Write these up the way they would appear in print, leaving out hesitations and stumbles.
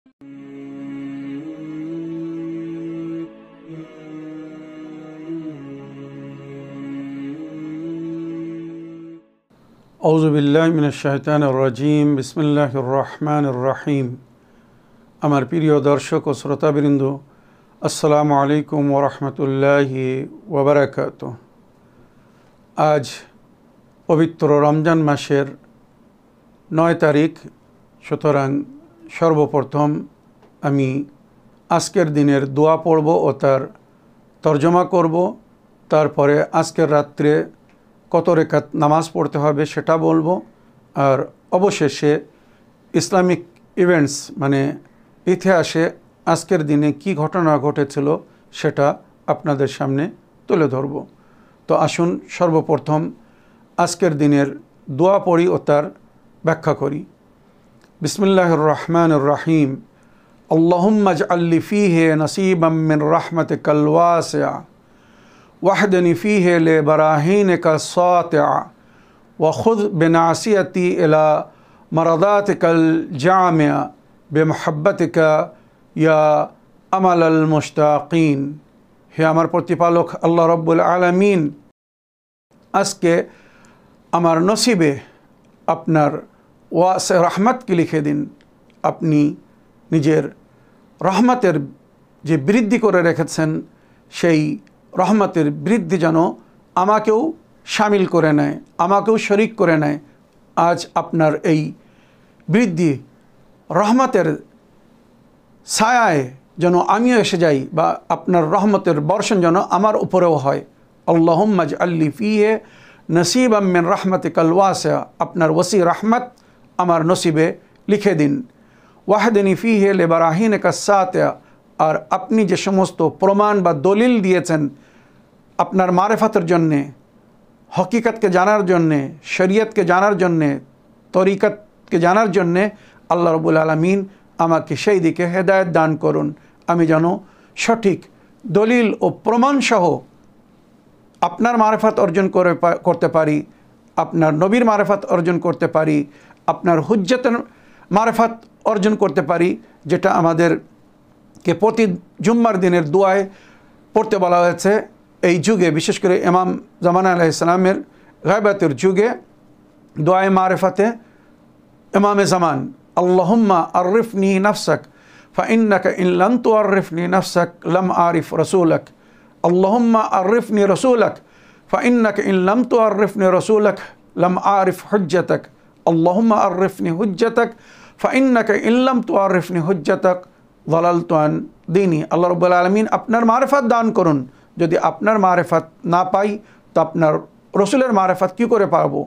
আউযু বিল্লাহি মিনাশ শাইতানির রাজীম। বিসমিল্লাহির রহমানির রহিম। আমার প্রিয় দর্শক ও শ্রোতাবৃন্দ, আসসালামু আলাইকুম ওয়া রাহমাতুল্লাহি ওয়া বারাকাতুহু। আজ পবিত্র রমজান মাসের 9 তারিখ। সুতরাং সর্বপ্রথম আমি আজকের দিনের দোয়া পড়ব ও তার তর্জমা করব। তারপরে আজকের রাত্রে কত রেখাত নামাজ পড়তে হবে সেটা বলবো। আর অবশেষে ইসলামিক ইভেন্টস মানে ইতিহাসে আজকের দিনে কি ঘটনা ঘটেছিল সেটা আপনাদের সামনে তুলে ধরব। তো আসুন সর্বপ্রথম আজকের দিনের দোয়া পড়ি ও তার ব্যাখ্যা করি। বিসমিল্লাহির রহমানির রহিম। আল্লাহুম্মা ইজআল লি ফীহি নসীবাম মিন রাহমাতিকাল ওয়াসিআ ওয়াহদিনি ফীহি লিবারাহিনিকা সাতিআ ওয়া খুয বিনাসিয়াতি ইলা মারাদাতিকাল জামিআ বিমুহাব্বাতিকা ইয়া আমালাল মুশতাকিন। হে আমার প্রতিপালক আল্লাহ রাব্বুল আলামিন, আজকে আমার নসিবে আপনার ওয়াসে রহমতকে লিখে দিন। আপনি নিজের রহমতের যে বৃদ্ধি করে রেখেছেন সেই রহমতের বৃদ্ধি যেন আমাকেও শামিল করে নেয়, আমাকেও শরিক করে নেয়। আজ আপনার এই বৃদ্ধি রহমতের ছায়ায় যেন আমিও এসে যাই, বা আপনার রহমতের বর্ষণ যেন আমার উপরেও হয়। আল্লাহুম্মা ইজআল লি ফীহি নসীবাম মিন রাহমাতিকাল ওয়াসিআ, আপনার ওসি রহমত আমার নসিবে লিখে দিন। ওয়াহদিনি ফীহি লিবারাহিনিকা সাতিআ, আর আপনি যে সমস্ত প্রমাণ বা দলিল দিয়েছেন আপনার মারেফাতের জন্যে, হকিকতকে জানার জন্যে, শরীয়তকে জানার জন্যে, তরিকতকে জানার জন্যে, আল্লাহ রাব্বুল আলামিন আমাকে সেই দিকে হেদায়েত দান করুন। আমি যেন সঠিক দলিল ও প্রমাণসহ আপনার মারেফাত অর্জন করতে পারি, আপনার নবীর মারেফাত অর্জন করতে পারি, আপনার হুজ্জতের মারেফাত অর্জন করতে পারি, যেটা আমাদেরকে প্রতি জুম্মার দিনের দোয়ায় পড়তে বলা হয়েছে। এই যুগে বিশেষ করে ইমাম জামান আলাইহিস সালামের গায়বাতের যুগে দোয়ায়ে মারেফাতে ইমামে জামান, আল্লাহুম্মা আররিফনি নাফসাক ফাইন্নাকা ইন লাম তুআররিফনি নাফসাক লাম আরিফ রাসূলাক। আল্লাহুম্মা আররিফনি রাসূলাক ফাইন্নাকা ইন লাম তুআররিফনি রাসূলাক লাম আরিফ হুজ্জাতাক। আল্লাহুম্মা আররিফনি হুজ্জাতাক ফাইন্নাকা ইন লাম তুআররিফনি হুজ্জাতাক যালালতু আন দীনি। আল্লাহ রাব্বুল আলামিন আপনার মারেফাত দান করুন। যদি আপনার মারেফাত না পাই তো আপনার রসুলের মারেফাত কী করে পাবো?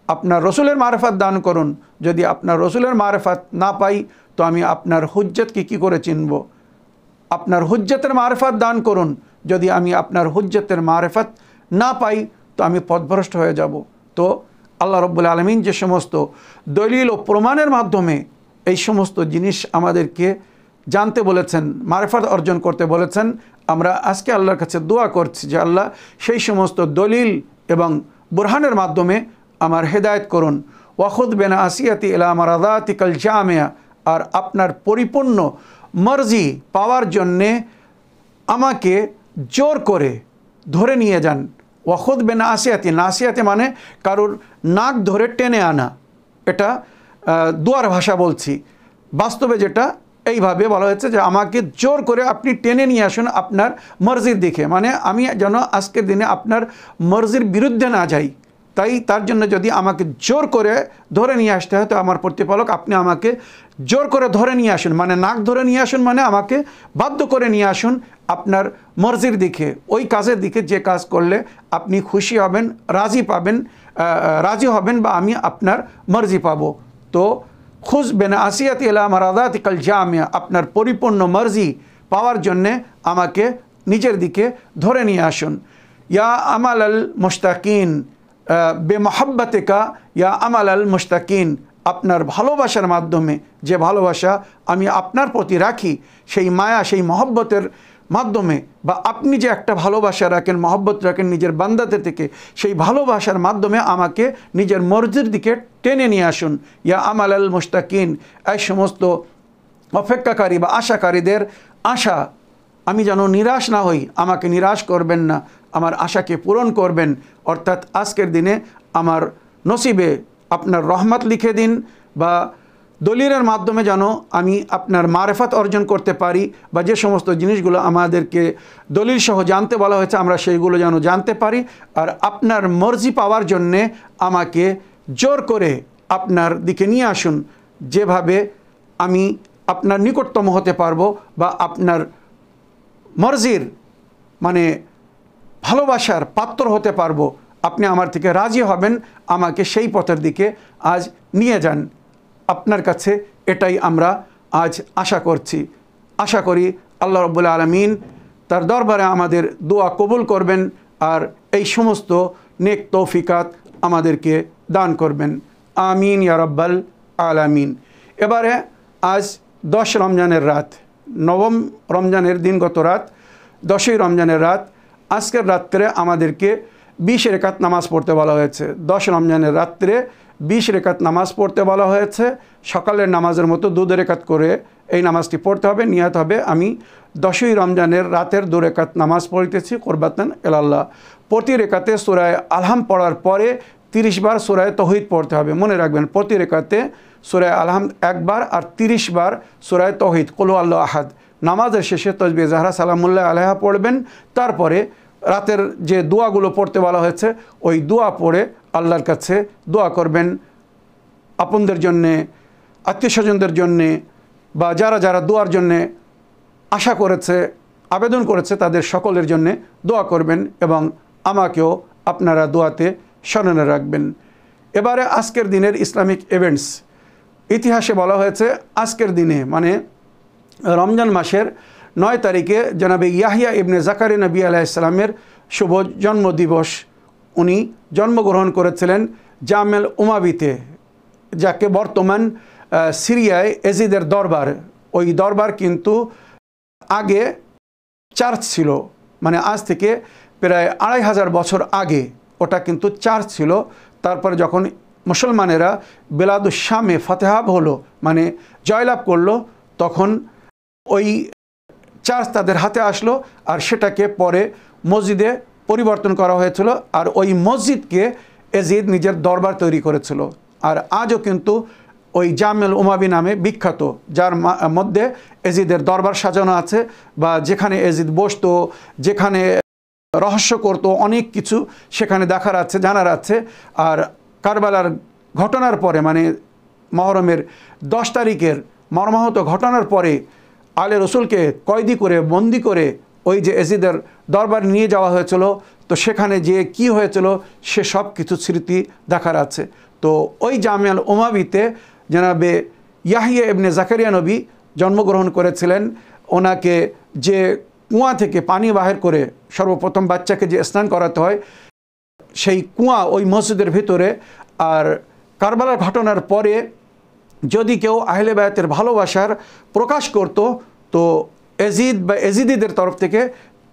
আপনার রসুলের মারেফাত দান করুন। যদি আপনার রসুলের মারেফাত না পাই তো আমি আপনার হুজ্জতকে কী করে চিনব? আপনার হুজ্জতের মারেফাত দান করুন। যদি আমি আপনার হুজ্জতের মারেফাত না পাই তো আমি পথভ্রষ্ট হয়ে যাব। তো আল্লাহ রাব্বুল আলামিন যে সমস্ত দলিল ও প্রমাণের মাধ্যমে এই সমস্ত জিনিস আমাদেরকে জানতে বলেছেন, মারেফাত অর্জন করতে বলেছেন, আমরা আজকে আল্লাহর কাছে দোয়া করছি যে আল্লাহ সেই সমস্ত দলিল এবং বুরহানের মাধ্যমে আমার হেদায়েত করুন। ওয়াখুদ বিনাসিয়াতি ইলা মারাদাতিকাল জামিআ, আর আপনার পরিপূর্ণ মর্জি পাওয়ার জন্যে আমাকে জোর করে ধরে নিয়ে যান। ওয়াখুদ বিনাসিয়াতি, নাসিয়াতি মানে কারুর নাক ধরে টেনে আনা, এটা দুয়ার ভাষা বলছি। বাস্তবে যেটা এইভাবে বলা হয়েছে যে আমাকে জোর করে আপনি টেনে নিয়ে আসুন আপনার মর্জির দিকে, মানে আমি যেন আজকের দিনে আপনার মর্জির বিরুদ্ধে না যাই। তাই তার জন্য যদি আমাকে জোর করে ধরে নিয়ে আসতে হয় তো আমার প্রতিপালক আপনি আমাকে জোর করে ধরে নিয়ে আসুন, মানে নাক ধরে নিয়ে আসুন, মানে আমাকে বাধ্য করে নিয়ে আসুন আপনার মর্জির দিকে, ওই কাজের দিকে যে কাজ করলে আপনি খুশি হবেন, রাজি হবেন বা আমি আপনার মর্জি পাবো। তো খুজ বিনাসিয়াতি ইলা মারাদাতিকাল জামিআ, আপনার পরিপূর্ণ মর্জি পাওয়ার জন্যে আমাকে নিজের দিকে ধরে নিয়ে আসুন। ইয়া আমালাল মুশতাকিন বেমহাব্বাতিকা ইয়া আমালাল মুশতাকিন, আপনার ভালোবাসার মাধ্যমে, যে ভালোবাসা আমি আপনার প্রতি রাখি, সেই মায়া, সেই মহব্বতের মাধ্যমে, বা আপনি যে একটা ভালোবাসা রাখেন, মহব্বত রাখেন নিজের বান্দাদের থেকে, সেই ভালোবাসার মাধ্যমে আমাকে নিজের মর্জির দিকে টেনে নিয়ে আসুন। ইয়া আমালাল মুশতাকিন, এই সমস্ত অপেক্ষাকারী বা আশাকারীদের আশা আমি যেন নিরাশ না হই, আমাকে নিরাশ করবেন না, আমার আশাকে পূরণ করবেন। অর্থাৎ আজকের দিনে আমার নসিবে আপনার রহমত লিখে দিন, বা দলিলের মাধ্যমে যেন আমি আপনার মারেফত অর্জন করতে পারি, বা যে সমস্ত জিনিসগুলো আমাদেরকে দলিল সহ জানতে বলা হয়েছে আমরা সেইগুলো যেন জানতে পারি। আর আপনার মর্জি পাওয়ার জন্যে আমাকে জোর করে আপনার দিকে নিয়ে আসুন, যেভাবে আমি আপনার নিকটতম হতে পারবো, বা আপনার মর্জির মানে ভালোবাসার পাত্র হতে পারবো। আপনি আমার থেকে রাজি হবেন, আমাকে সেই পথের দিকে আজ নিয়ে যান। আপনার কাছে এটাই আমরা আজ আশা করছি। আশা করি আল্লাহ রাব্বুল আলামিন তার দরবারে আমাদের দোয়া কবুল করবেন, আর এই সমস্ত নেক তৌফিকাত আমাদেরকে দান করবেন। আমিন ইয়া রাব্বাল আলামিন। এবারে আজ 10 রমজানের রাত, নবম রমজানের দিনগত রাত, 10ই রমজানের রাত। আজকের রাত্রে আমাদেরকে 20 রেকাত নামাজ পড়তে বলা হয়েছে। 10 রমজানের রাত্রে 20 রেকাত নামাজ পড়তে বলা হয়েছে। সকালের নামাজের মতো 2 রেকাত করে এই নামাজটি পড়তে হবে। নিয়ত হবে আমি 10ই রমজানের রাতের 2 রেকাত নামাজ পড়িতেছি কুরবাতান ইলাল্লাহ। প্রতি রেকাতে সূরা আলহাম পড়ার পরে 30 বার সূরা তাওহীদ পড়তে হবে। মনে রাখবেন, প্রতি রেকাতে সূরা আলহাম 1 বার আর 30 বার সূরা তাওহীদ কুল আল্লাহু আহাদ। নামাজের শেষে তাসবিহ জাহরা সালামুল্লাহ আলাইহা পড়বেন। তারপরে রাতের যে দোয়াগুলো পড়তে বলা হয়েছে ওই দোয়া পড়ে আল্লাহর কাছে দোয়া করবেন, আপনদের জন্যে, আত্মীয় স্বজনদের জন্যে, বা যারা যারা দোয়ার জন্যে আশা করেছে, আবেদন করেছে, তাদের সকলের জন্যে দোয়া করবেন, এবং আমাকেও আপনারা দোয়াতে স্মরণে রাখবেন। এবারে আজকের দিনের ইসলামিক ইভেন্টস। ইতিহাসে বলা হয়েছে আজকের দিনে মানে রমজান মাসের 9 তারিখে জনাবে ইয়াহিয়া ইবনে জাকারিয়া নবী আলাইহিস সালামের শুভ জন্মদিবস। উনি জন্মগ্রহণ করেছিলেন জামেল উমাবিতে, যাকে বর্তমান সিরিয়ায় এজিদের দরবার। ওই দরবার কিন্তু আগে চার্চ ছিল, মানে আজ থেকে প্রায় 2500 বছর আগে ওটা কিন্তু চার্চ ছিল। তারপরে যখন মুসলমানেরা বেলাদুস শামে ফাতেহাব হলো, মানে জয়লাভ করলো, তখন ওই চার্চ তাদের হাতে আসলো, আর সেটাকে পরে মসজিদে পরিবর্তন করা হয়েছিল। আর ওই মসজিদকে এজিদ নিজের দরবার তৈরি করেছিল। আর আজও কিন্তু ওই জামেল উমাবি নামে বিখ্যাত, যার মধ্যে এজিদের দরবার সাজানো আছে, বা যেখানে এজিদ বসতো, যেখানে রহস্য করত, অনেক কিছু সেখানে দেখার আছে, জানার আছে। আর কারবালার ঘটনার পরে, মানে মহরমের 10 তারিখের মর্মাহত ঘটনার পরে আলে রসুলকে কয়েদি করে, বন্দি করে ওই যে এজিদের দরবার নিয়ে যাওয়া হয়েছিল, তো সেখানে যে কি হয়েছিল সে সব কিছু স্মৃতি দেখার আছে। তো ওই জামিয়াল উমাবিতে জনাবে ইয়াহিয়া ইবনে জাকারিয়া নবী জন্মগ্রহণ করেছিলেন। ওনাকে যে কুয়া থেকে পানি বাহির করে সর্বপ্রথম বাচ্চাকে যে স্নান করাতে হয়, সেই কুয়া ওই মসজিদের ভিতরে। আর কারবালার ঘটনার পরে যদি কেউ আহলে বায়াতের ভালোবাসার প্রকাশ করত, তো এজিদ বা এজিদিদের তরফ থেকে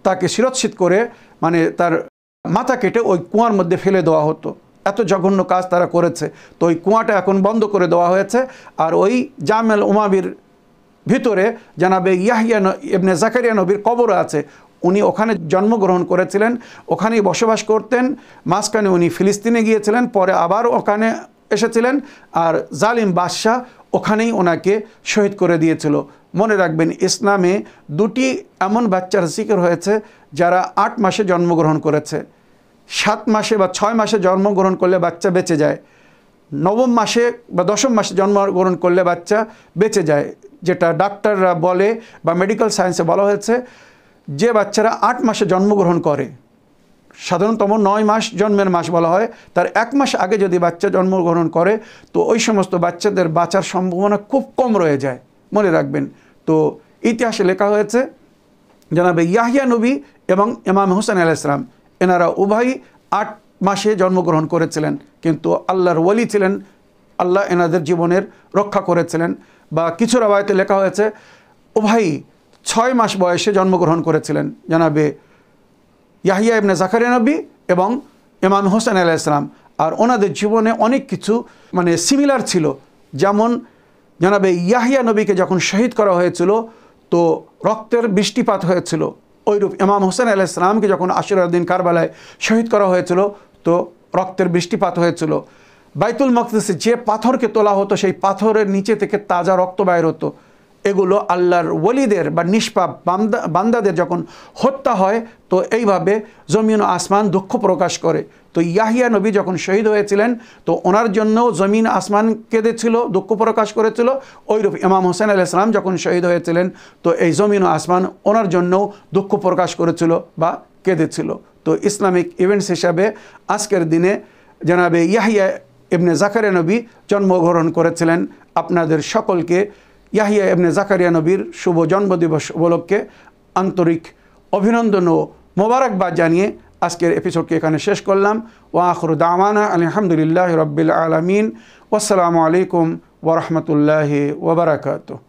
তাকে শিরচ্ছেদ করে, মানে তার মাথা কেটে ওই কুয়ার মধ্যে ফেলে দেওয়া হতো। এত জঘন্য কাজ তারা করেছে। তো ওই কুয়াটা এখন বন্ধ করে দেওয়া হয়েছে। আর ওই জামেল উমাবির ভিতরে জানাবে ইয়াহিয়া ইবনে জাকারিয়া নবীর কবর আছে। উনি ওখানে জন্মগ্রহণ করেছিলেন, ওখানেই বসবাস করতেন। মাঝখানে উনি ফিলিস্তিনে গিয়েছিলেন, পরে আবার ওখানে এসেছিলেন, আর জালিম বাদশাহ ওখানেই ওনাকে শহীদ করে দিয়েছিল। মনে রাখবেন, ইসলামে 2টি এমন বাচ্চার জিকির হয়েছে যারা 8 মাসে জন্মগ্রহণ করেছে। 7 মাসে বা 6 মাসে জন্মগ্রহণ করলে বাচ্চা বেঁচে যায়, 9ম মাসে বা 10ম মাসে জন্মগ্রহণ করলে বাচ্চা বেঁচে যায়। যেটা ডাক্তাররা বলে বা মেডিকেল সায়েন্সে বলা হয়েছে, যে বাচ্চারা 8 মাসে জন্মগ্রহণ করে, সাধারণতম 9 মাস জন্মের মাস বলা হয়, তার 1 মাস আগে যদি বাচ্চা জন্মগ্রহণ করে, তো ওই সমস্ত বাচ্চাদের বাঁচার সম্ভাবনা খুব কম রয়ে যায়। মনে রাখবেন। তো ইতিহাসে লেখা হয়েছে জনাবে ইয়াহিয়া নবী এবং ইমাম হোসেন আলাইহিস সালাম, এনারা উভয়ই 8 মাসে জন্মগ্রহণ করেছিলেন, কিন্তু আল্লাহর ওলি ছিলেন। আল্লাহ এনাদের জীবনের রক্ষা করেছিলেন। বা কিছু রাওয়ায়াতে লেখা হয়েছে উভয়ই 6 মাস বয়সে জন্মগ্রহণ করেছিলেন, জানাবে ইয়াহিয়া ইবনে জাকারিয়া নবী এবং ইমাম হোসেন আলাইহিস সালাম। আর ওনাদের জীবনে অনেক কিছু মানে সিমিলার ছিল। যেমন জনাবে ইয়াহিয়া নবীকে যখন শহীদ করা হয়েছিল তো রক্তের বৃষ্টিপাত হয়েছিল। ওইরূপ ইমাম হোসেন আলাইহিস সালামকে যখন আশুরার দিন কারবালায় শহীদ করা হয়েছিল তো রক্তের বৃষ্টিপাত হয়েছিল। বাইতুল মাকদিসে যে পাথরকে তোলা হতো সেই পাথরের নিচে থেকে তাজা রক্ত বাইর হতো। এগুলো আল্লাহর ওলিদের বা নিষ্পাপ বান্দাদের যখন হত্যা হয় তো এইভাবে জমিন ও আসমান দুঃখ প্রকাশ করে। তো ইয়াহিয়া নবী যখন শহীদ হয়েছিলেন তো ওনার জন্য জমিন আসমান কেঁদেছিল, দুঃখ প্রকাশ করেছিল। ওইরূপ ইমাম হোসেন আলাইহিস সালাম যখন শহীদ হয়েছিলেন তো এই জমিন ও আসমান ওনার জন্যও দুঃখ প্রকাশ করেছিল বা কেঁদেছিল। তো ইসলামিক ইভেন্টস হিসাবে আজকের দিনে জনাবে ইয়াহিয়া ইবনে জাকারিয়া নবী জন্মগ্রহণ করেছিলেন। আপনাদের সকলকে ইয়াহিয়া ইবনে জাকারিয়া নবীর শুভ জন্মদিবস উপলক্ষে আন্তরিক অভিনন্দন ও মোবারকবাদ জানিয়ে আজকের এপিসোডকে এখানে শেষ করলাম। ওয়া আখিরু দাওয়ানা আলহামদুলিল্লাহি রাব্বিল আলামিন। ওয়াসসালামু আলাইকুম ওয়া রাহমাতুল্লাহি ওয়া বারাকাতুহু।